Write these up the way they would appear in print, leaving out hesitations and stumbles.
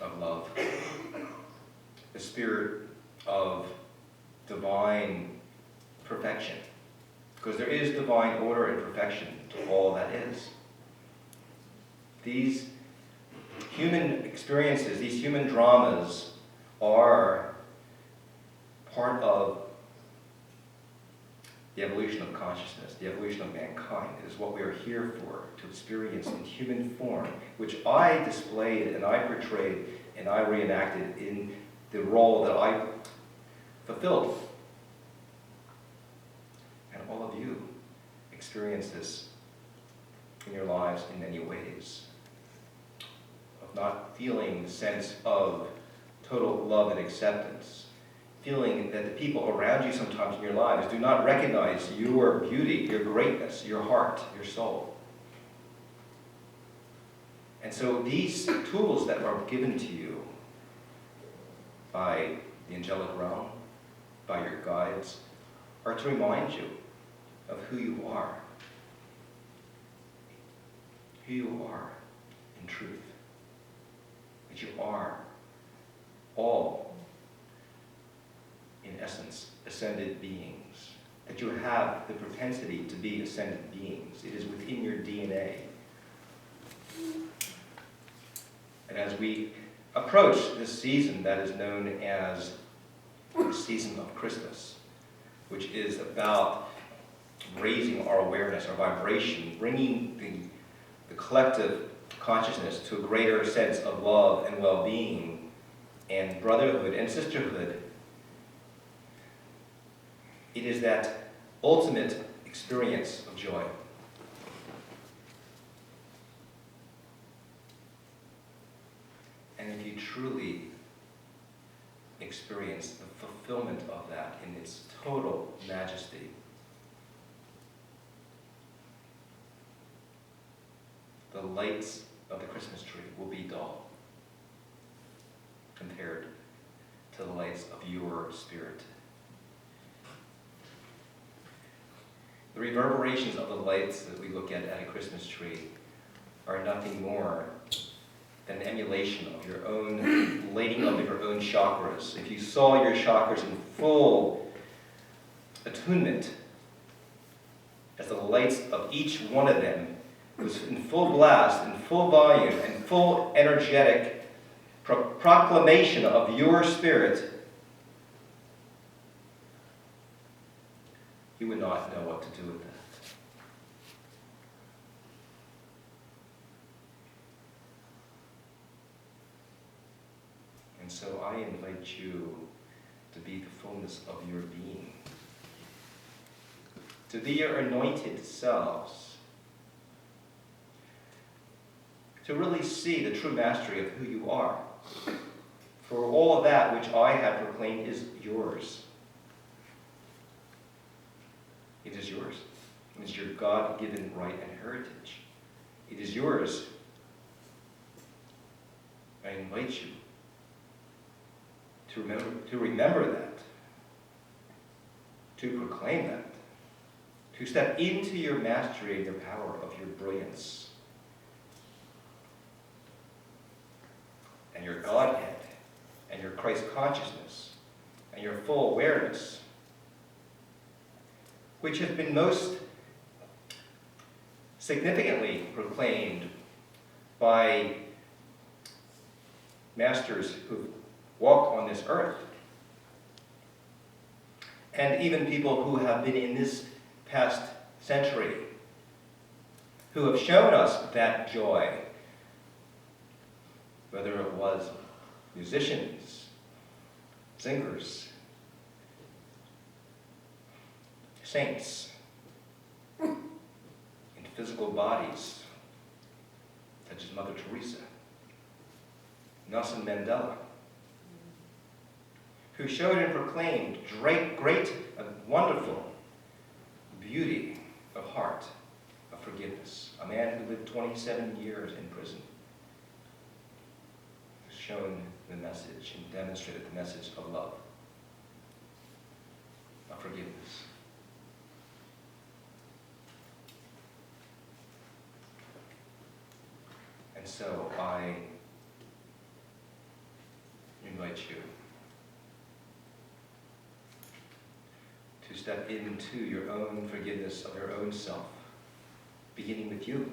of love, the spirit of divine perfection. Because there is divine order and perfection to all that is. These human experiences, these human dramas are part of the evolution of consciousness, the evolution of mankind. It is what we are here for, to experience in human form, which I displayed and I portrayed and I reenacted in the role that I fulfilled. And all of you experience this in your lives in many ways, of not feeling the sense of total love and acceptance, feeling that the people around you sometimes in your lives do not recognize your beauty, your greatness, your heart, your soul. And so these tools that are given to you by the angelic realm, by your guides, are to remind you of who you are. Who you are in truth. That you are all, in essence, ascended beings. That you have the propensity to be ascended beings. It is within your DNA. And as we approach this season that is known as the season of Christmas, which is about raising our awareness, our vibration, bringing the collective consciousness to a greater sense of love and well-being and brotherhood and sisterhood. It is that ultimate experience of joy. And if you truly experience the fulfillment of that in its total majesty, the lights of the Christmas tree will be dull compared to the lights of your spirit. The reverberations of the lights that we look at a Christmas tree are nothing more than an emulation of your own lighting up of your own chakras. If you saw your chakras in full attunement, as the lights of each one of them was in full blast, in full volume, and full energetic proclamation of your spirit, you would not know what to do with that. And so I invite you to be the fullness of your being, to be your anointed selves, to really see the true mastery of who you are. For all of that which I have proclaimed is yours. It is yours. It is your God-given right and heritage. It is yours. I invite you to remember that, to proclaim that, to step into your mastery and your power of your brilliance and your Godhead and your Christ consciousness and your full awareness, which have been most significantly proclaimed by masters who walk on this earth, and even people who have been in this past century, who have shown us that joy, whether it was musicians, singers, saints in physical bodies, such as Mother Teresa, Nelson Mandela, who showed and proclaimed great and wonderful beauty of heart, of forgiveness. A man who lived 27 years in prison, has shown the message and demonstrated the message of love, of forgiveness. And so I invite you to step into your own forgiveness of your own self, beginning with you.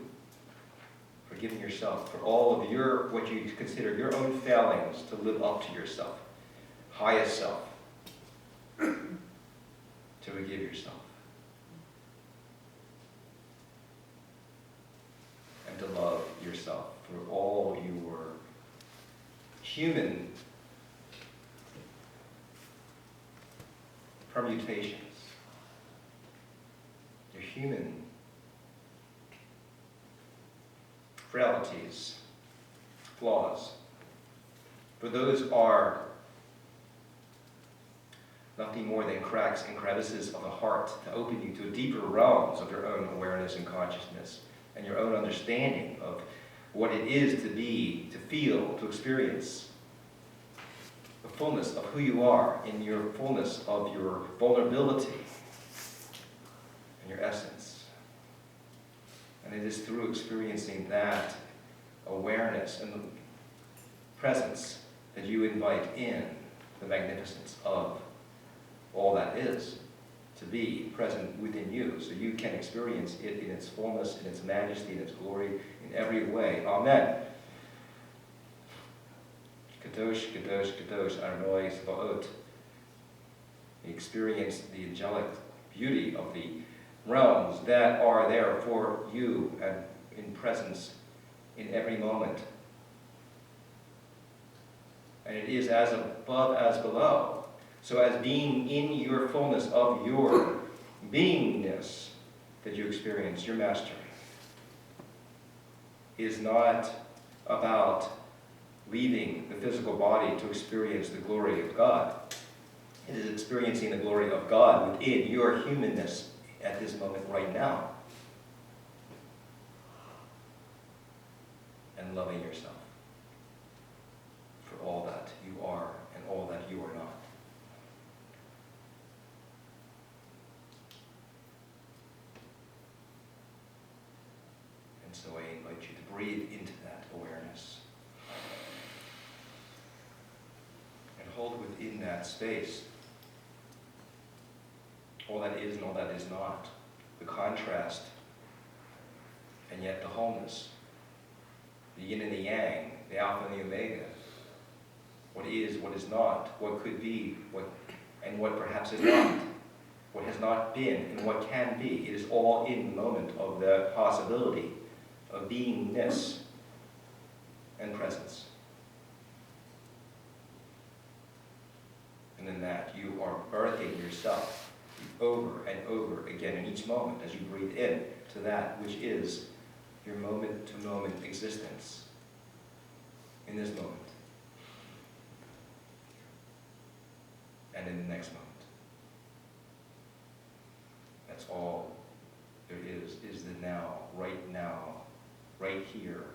Forgiving yourself for all of your, what you consider your own failings to live up to yourself, highest self. To forgive yourself. And to love yourself for all your human permutations, your human frailties, flaws. For those are nothing more than cracks and crevices of the heart to open you to deeper realms of your own awareness and consciousness and your own understanding of what it is to be, to feel, to experience the fullness of who you are in your fullness of your vulnerability and your essence. And it is through experiencing that awareness and the presence that you invite in the magnificence of all that is to be present within you, so you can experience it in its fullness, in its majesty, in its glory, in every way. Amen. Kadosh, Kadosh, Kadosh, Adonai Sabaoth. Experience the angelic beauty of the realms that are there for you and in presence in every moment. And it is as above as below. So as being in your fullness of your beingness that you experience your mastery is not about leaving the physical body to experience the glory of God. It is experiencing the glory of God within your humanness at this moment right now. And loving yourself for all that you are and all that you are not. So I invite you to breathe into that awareness and hold within that space all that is and all that is not, the contrast and yet the wholeness, the yin and the yang, the alpha and the omega, what is, what is not, what could be, and what perhaps is not, what has not been and what can be. It is all in the moment of the possibility of beingness and presence. And in that, you are birthing yourself over and over again in each moment as you breathe in to that which is your moment-to-moment existence in this moment and in the next moment. That's all there is the now, right here,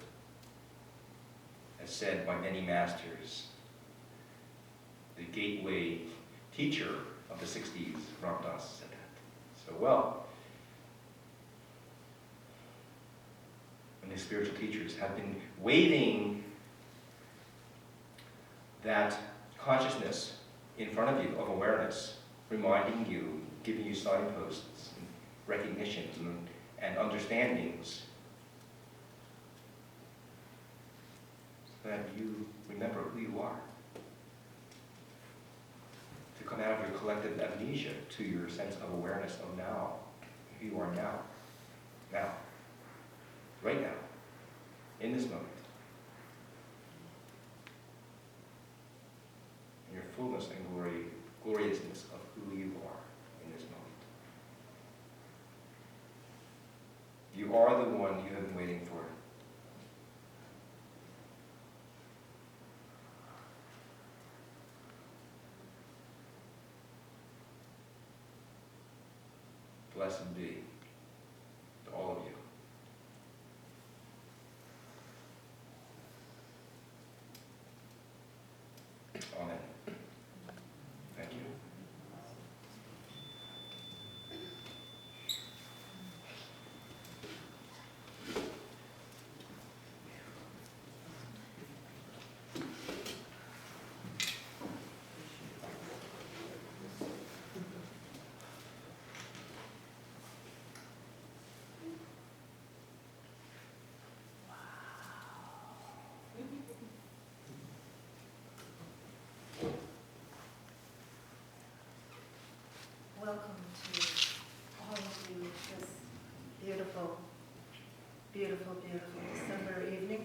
as said by many masters. The gateway teacher of the 60s, Ramdas, said that so well. And the spiritual teachers have been waving that consciousness in front of you of awareness, reminding you, giving you signposts, and recognitions, and understandings, so that you remember who you are. To come out of your collective amnesia to your sense of awareness of now, who you are now, right now, in this moment. In your fullness and gloriousness of who you are in this moment. You are the one you have been waiting for. Blessed be to all of you. Amen. Thank you. Welcome to all of you this beautiful, beautiful, beautiful December evening.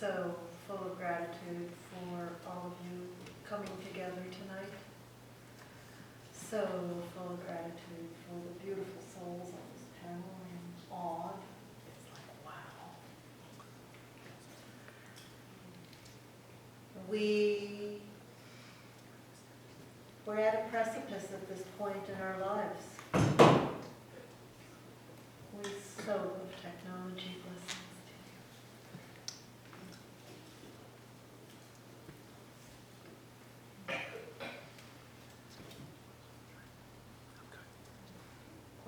So full of gratitude for all of you coming together tonight. So full of gratitude for the beautiful souls on this panel. I'm awed. It's like, wow. We're at a precipice at this point in our lives. We so love technology. Blessings to you.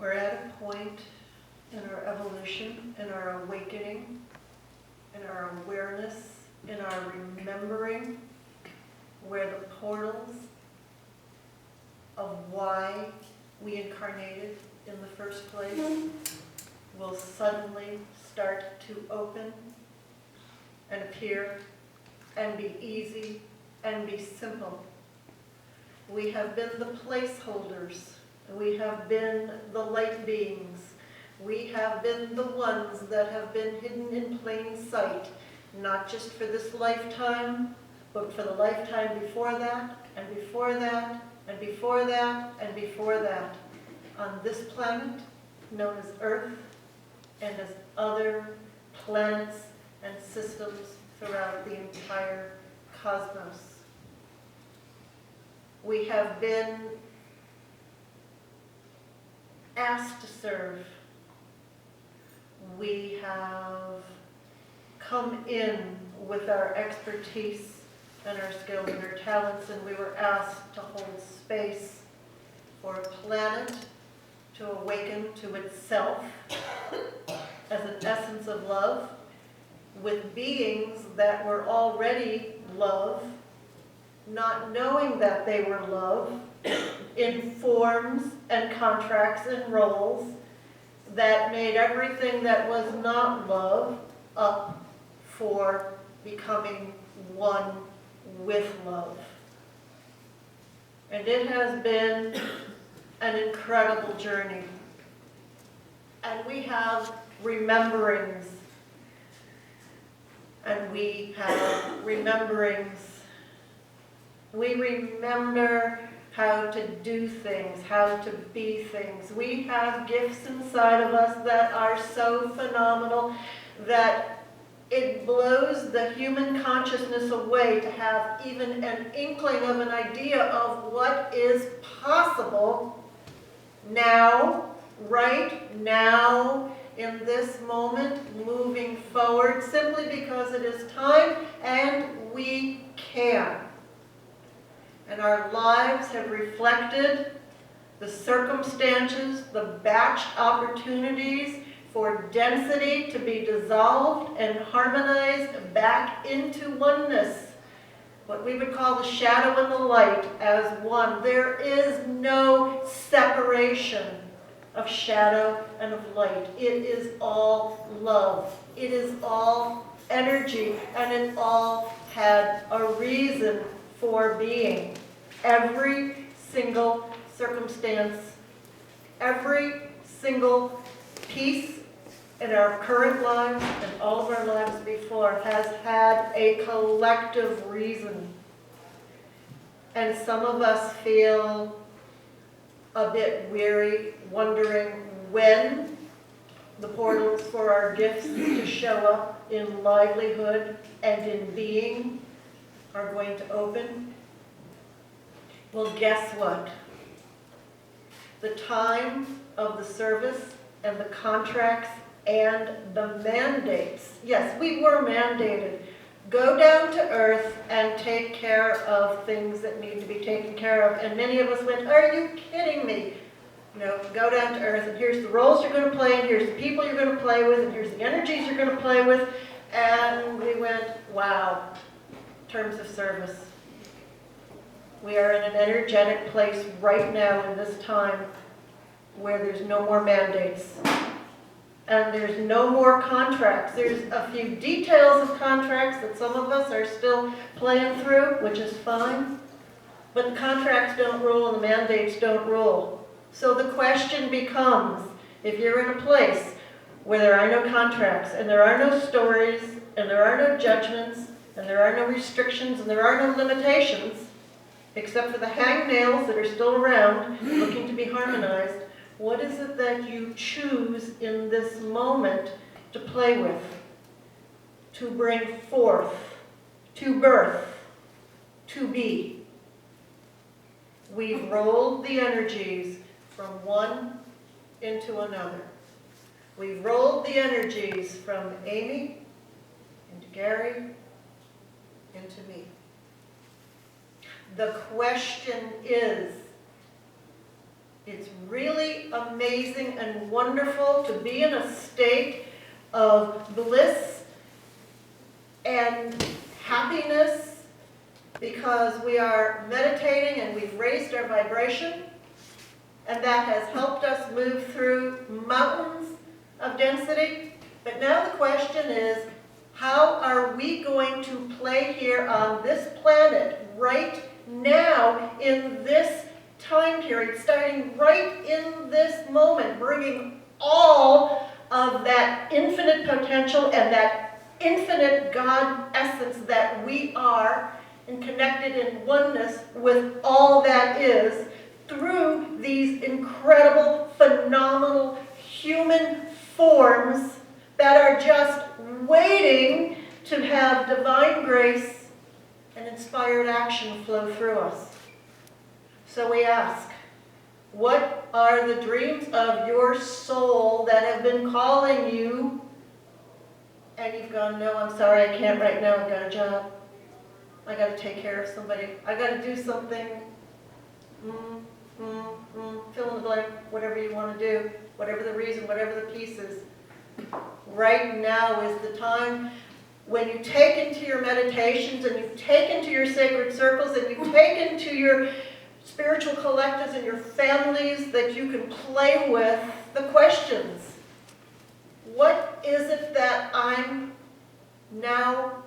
We're at a point in our evolution, in our awakening, in our awareness, in our remembering, where the portals of why we incarnated in the first place will suddenly start to open and appear and be easy and be simple. We have been the placeholders. We have been the light beings. We have been the ones that have been hidden in plain sight, not just for this lifetime, but for the lifetime before that, and before that, and before that, and before that, on this planet, known as Earth, and as other planets and systems throughout the entire cosmos. We have been asked to serve. We have come in with our expertise and our skills and our talents, and we were asked to hold space for a planet to awaken to itself as an essence of love, with beings that were already love, not knowing that they were love, in forms and contracts and roles that made everything that was not love up for becoming one with love. And it has been an incredible journey. And we have rememberings. And we have rememberings. We remember how to do things, how to be things. We have gifts inside of us that are so phenomenal that it blows the human consciousness away to have even an inkling of an idea of what is possible now, right now, in this moment, moving forward, simply because it is time and we can. And our lives have reflected the circumstances, the batched opportunities for density to be dissolved and harmonized back into oneness. What we would call the shadow and the light as one. There is no separation of shadow and of light. It is all love. It is all energy, and it all had a reason for being. Every single circumstance, every single piece in our current lives and all of our lives before has had a collective reason. And some of us feel a bit weary, wondering when the portals for our gifts to show up in livelihood and in being are going to open. Well, guess what? The time of the service and the contracts and the mandates. Yes, we were mandated. Go down to earth and take care of things that need to be taken care of. And many of us went, are you kidding me? No, go down to earth, and here's the roles you're going to play, and here's the people you're going to play with, and here's the energies you're going to play with. And we went, wow, terms of service. We are in an energetic place right now in this time where there's no more mandates. And there's no more contracts. There's a few details of contracts that some of us are still playing through, which is fine. but the contracts don't rule and the mandates don't rule. So the question becomes, if you're in a place where there are no contracts and there are no stories and there are no judgments and there are no restrictions and there are no limitations, except for the hangnails that are still around looking to be harmonized, what is it that you choose in this moment to play with, to bring forth, to birth, to be? We've rolled the energies from one into another. We've rolled the energies from Amy into Gary into me. The question is, it's really amazing and wonderful to be in a state of bliss and happiness because we are meditating and we've raised our vibration, and that has helped us move through mountains of density. But now the question is, how are we going to play here on this planet right now in this time period, starting right in this moment, bringing all of that infinite potential and that infinite God essence that we are, and connected in oneness with all that is, through these incredible, phenomenal human forms that are just waiting to have divine grace and inspired action flow through us. So we ask, what are the dreams of your soul that have been calling you? And you've gone, no, I'm sorry, I can't right now, I've got a job. I got to take care of somebody. I got to do something. Fill in the blank, whatever you want to do, whatever the reason, whatever the piece is. Right now is the time when you take into your meditations and you take into your sacred circles and you take into your spiritual collectives and your families that you can play with the questions. What is it that I'm now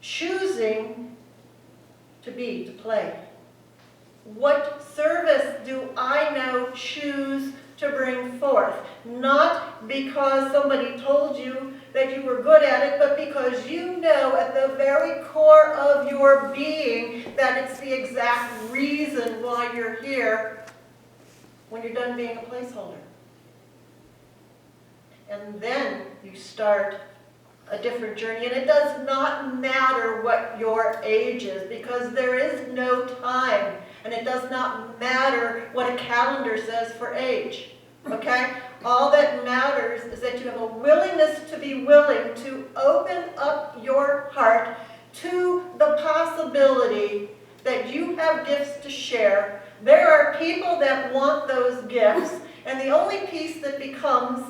choosing to be, to play? What service do I now choose to bring forth? Not because somebody told you that you were good at it, but because you know at the very core of your being that it's the exact reason why you're here when you're done being a placeholder. And then you start a different journey, and it does not matter what your age is, because there is no time, and it does not matter what a calendar says for age, okay? All that matters is that you have a willingness to be willing to open up your heart to the possibility that you have gifts to share. There are people that want those gifts, and the only piece that becomes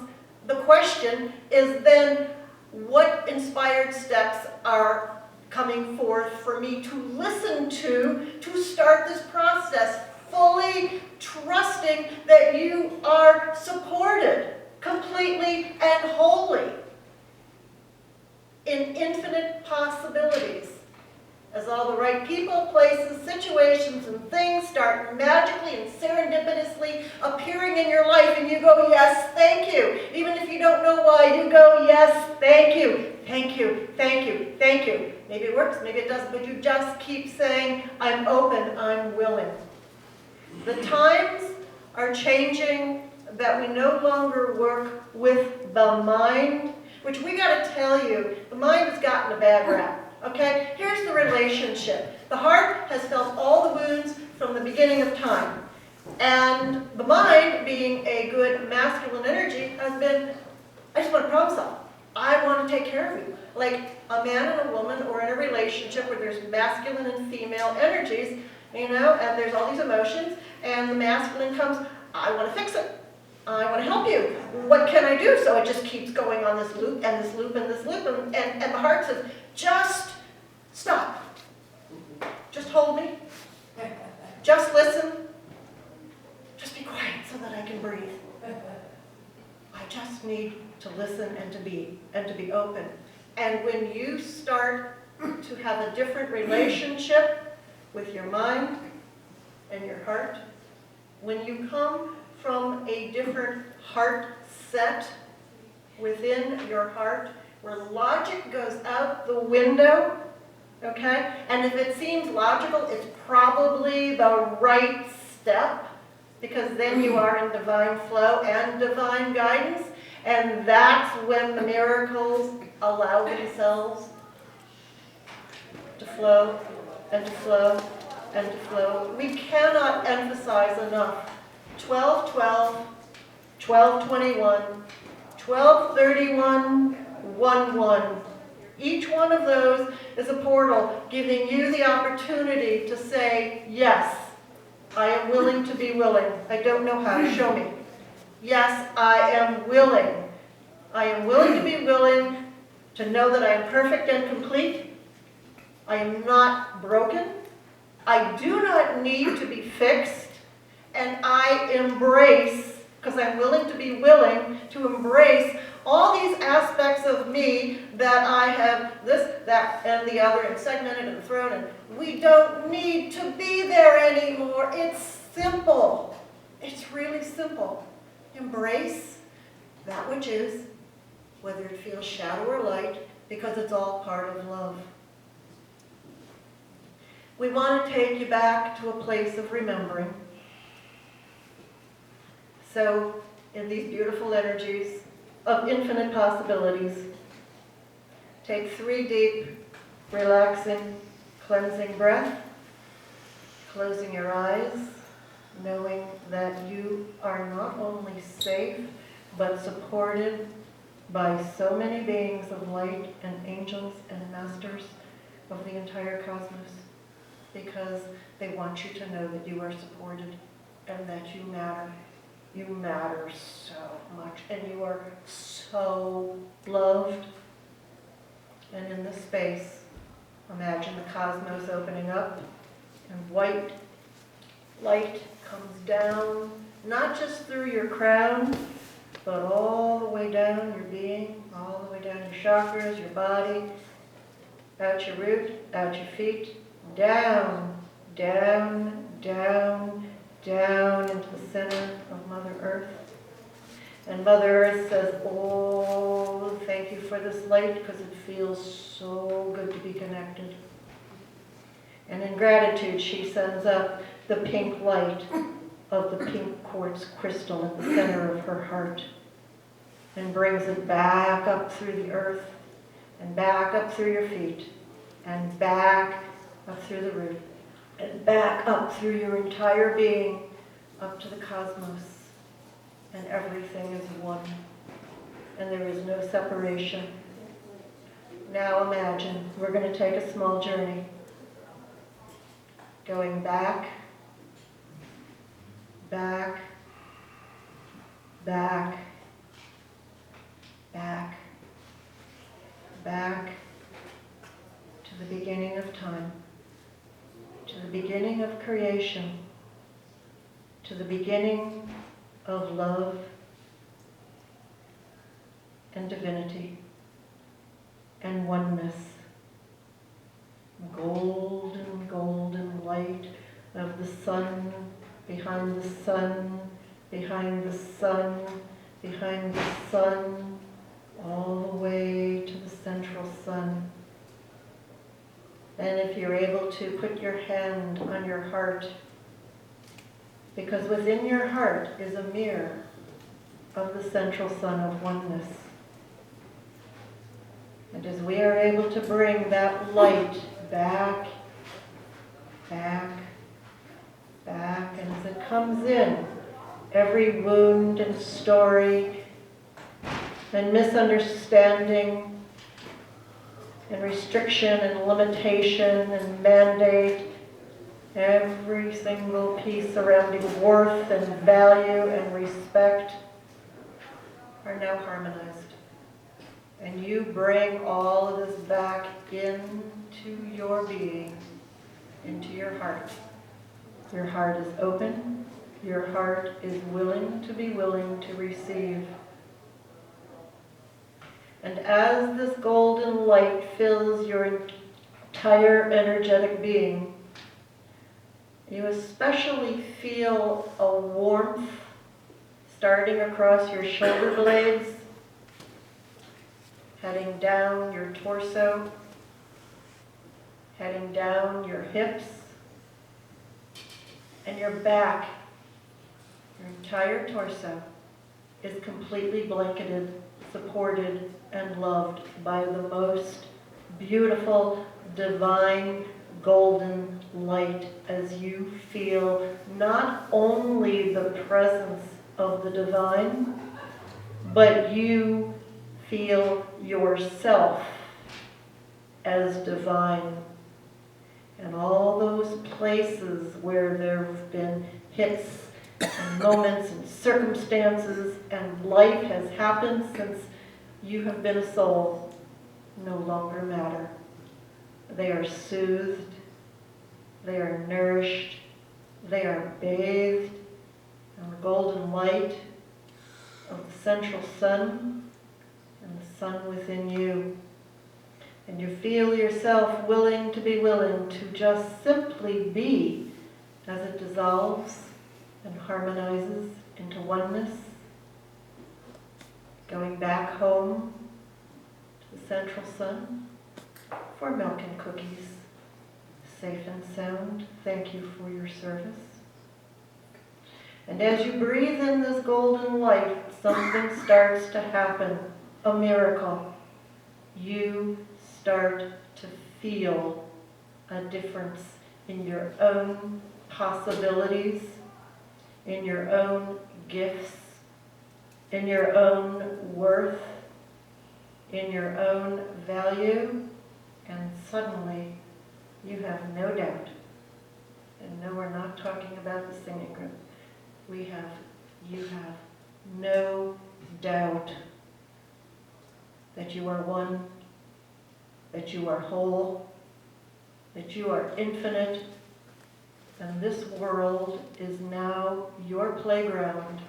the question is then, what inspired steps are coming forth for me to listen to start this process, fully trusting that you are supported completely and wholly in infinite possibilities. As all the right people, places, situations, and things start magically and serendipitously appearing in your life, and you go, yes, thank you. Even if you don't know why, you go, yes, thank you, thank you, thank you, thank you. Maybe it works, maybe it doesn't, but you just keep saying, I'm open, I'm willing. The times are changing that we no longer work with the mind, which we got to tell you, the mind has gotten a bad rap. Okay, here's the relationship. The heart has felt all the wounds from the beginning of time. And the mind, being a good masculine energy, has been, I just want to problem solve. I want to take care of you. Like a man and a woman, or in a relationship where there's masculine and female energies, you know, and there's all these emotions, and the masculine comes, I want to fix it. I want to help you. What can I do? So it just keeps going on this loop and this loop and this loop, and the heart says, just stop. Just hold me. Just listen. Just be quiet so that I can breathe. I just need to listen and to be open. And when you start to have a different relationship with your mind, and your heart. When you come from a different heart set within your heart, where logic goes out the window, okay? And if it seems logical, it's probably the right step, because then you are in divine flow and divine guidance, and that's when the miracles allow themselves to flow and to flow and to flow. We cannot emphasize enough 12:12, 12:21, 12:31, 1:1. Each one of those is a portal giving you the opportunity to say, yes, I am willing to be willing. I don't know how. Show me. Yes, I am willing. I am willing to be willing to know that I am perfect and complete. I am not broken. I do not need to be fixed. And I embrace, because I'm willing to be willing to embrace all these aspects of me that I have this, that, and the other, and segmented and thrown, and we don't need to be there anymore. It's simple. It's really simple. Embrace that which is, whether it feels shadow or light, because it's all part of love. We want to take you back to a place of remembering. So, in these beautiful energies of infinite possibilities, take 3 deep, relaxing, cleansing breaths, closing your eyes, knowing that you are not only safe, but supported by so many beings of light and angels and masters of the entire cosmos, because they want you to know that you are supported and that you matter. You matter so much, and you are so loved. And in this space, imagine the cosmos opening up, and white light comes down, not just through your crown, but all the way down your being, all the way down your chakras, your body, out your root, out your feet, down, down, down, down into the center of Mother Earth. And Mother Earth says, oh, thank you for this light, because it feels so good to be connected. And in gratitude, she sends up the pink light of the pink quartz crystal at the center of her heart, and brings it back up through the earth, and back up through your feet, and back up through the root, and back up through your entire being, up to the cosmos. And everything is one. And there is no separation. Now imagine, we're going to take a small journey. Going back, back, back, back, back to the beginning of time, to the beginning of creation, to the beginning of love and divinity and oneness. Golden, golden light of the sun, behind the sun, behind the sun, behind the sun, all the way to the central sun. And if you're able to, put your hand on your heart, because within your heart is a mirror of the central sun of oneness. And as we are able to bring that light back, back, back, and as it comes in, every wound and story and misunderstanding and restriction and limitation and mandate, every single piece surrounding worth and value and respect are now harmonized. And you bring all of this back into your being, into your heart. Your heart is open. Your heart is willing to receive. And as this golden light fills your entire energetic being, You especially feel a warmth starting across your shoulder blades, heading down your torso, heading down your hips, and your back. Your entire torso is completely blanketed, supported, and loved by the most beautiful, divine, golden light as you feel not only the presence of the divine, but you feel yourself as divine. And all those places where there have been hits and moments and circumstances and life has happened since you have been a soul no longer matter. They are soothed, they are nourished, they are bathed in the golden light of the central sun and the sun within you. And you feel yourself willing to be willing to just simply be as it dissolves and harmonizes into oneness, going back home to the central sun for milk and cookies, safe and sound. Thank you for your service. And as you breathe in this golden light, something starts to happen, a miracle. You start to feel a difference in your own possibilities, in your own gifts, in your own worth, in your own value, and suddenly you have no doubt. And no, we're not talking about the singing group. You have no doubt that you are one, that you are whole, that you are infinite, and this world is now your playground,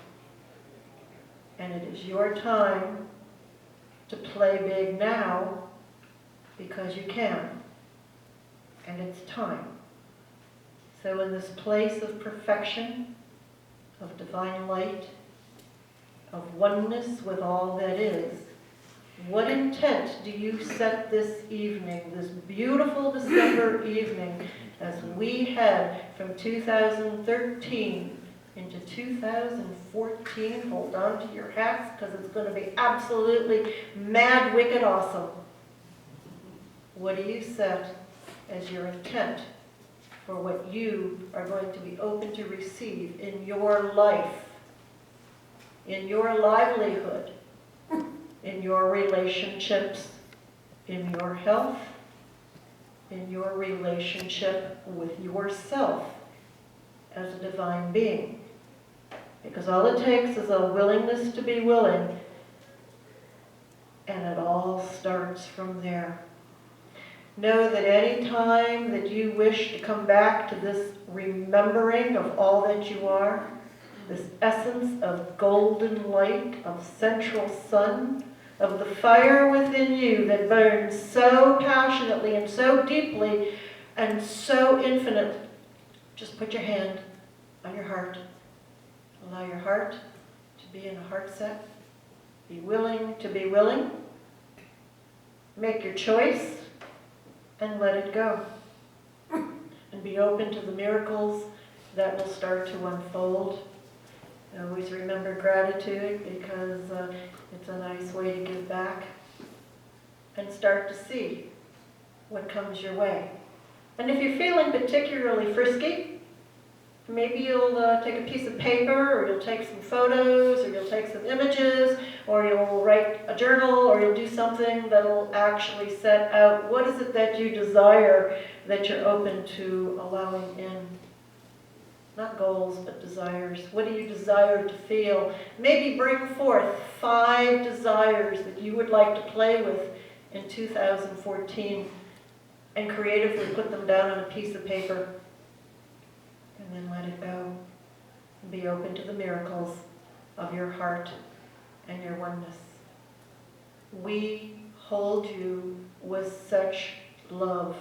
and it is your time to play big now because you can, and it's time. So in this place of perfection, of divine light, of oneness with all that is, what intent do you set this evening, this beautiful December evening, as we head from 2013 into 2014? Hold on to your hats, because it's going to be absolutely mad, wicked awesome. What do you set as your intent for what you are going to be open to receive in your life, in your livelihood, in your relationships, in your health, in your relationship with yourself as a divine being? Because all it takes is a willingness to be willing, and it all starts from there. Know that any time that you wish to come back to this remembering of all that you are, this essence of golden light, of central sun, of the fire within you that burns so passionately and so deeply and so infinite, just put your hand on your heart. Allow your heart to be in a heart set. Be willing to be willing. Make your choice and let it go. And be open to the miracles that will start to unfold. And always remember gratitude, because it's a nice way to give back. And start to see what comes your way. And if you're feeling particularly frisky, maybe you'll take a piece of paper, or you'll take some photos, or you'll take some images, or you'll write a journal, or you'll do something that'll actually set out what is it that you desire that you're open to allowing in. Not goals, but desires. What do you desire to feel? Maybe bring forth 5 desires that you would like to play with in 2014 and creatively put them down on a piece of paper. And then let it go. And be open to the miracles of your heart and your oneness. We hold you with such love.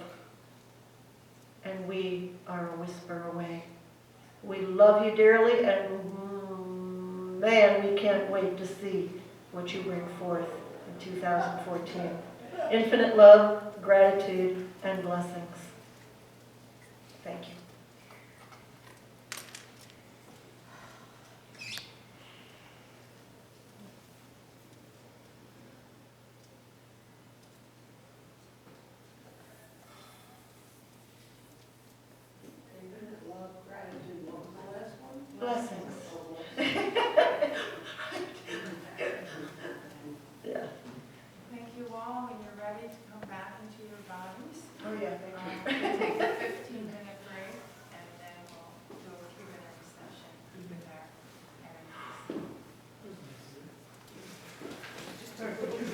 and we are a whisper away. We love you dearly, and man, we can't wait to see what you bring forth in 2014. Infinite love, gratitude, and blessings. Thank you. Blessings. Yeah. Thank you all. When you're ready to come back into your bodies, Oh, yeah, thank you. we'll take a 15-minute break, and then we'll do a Q&A session with our energies.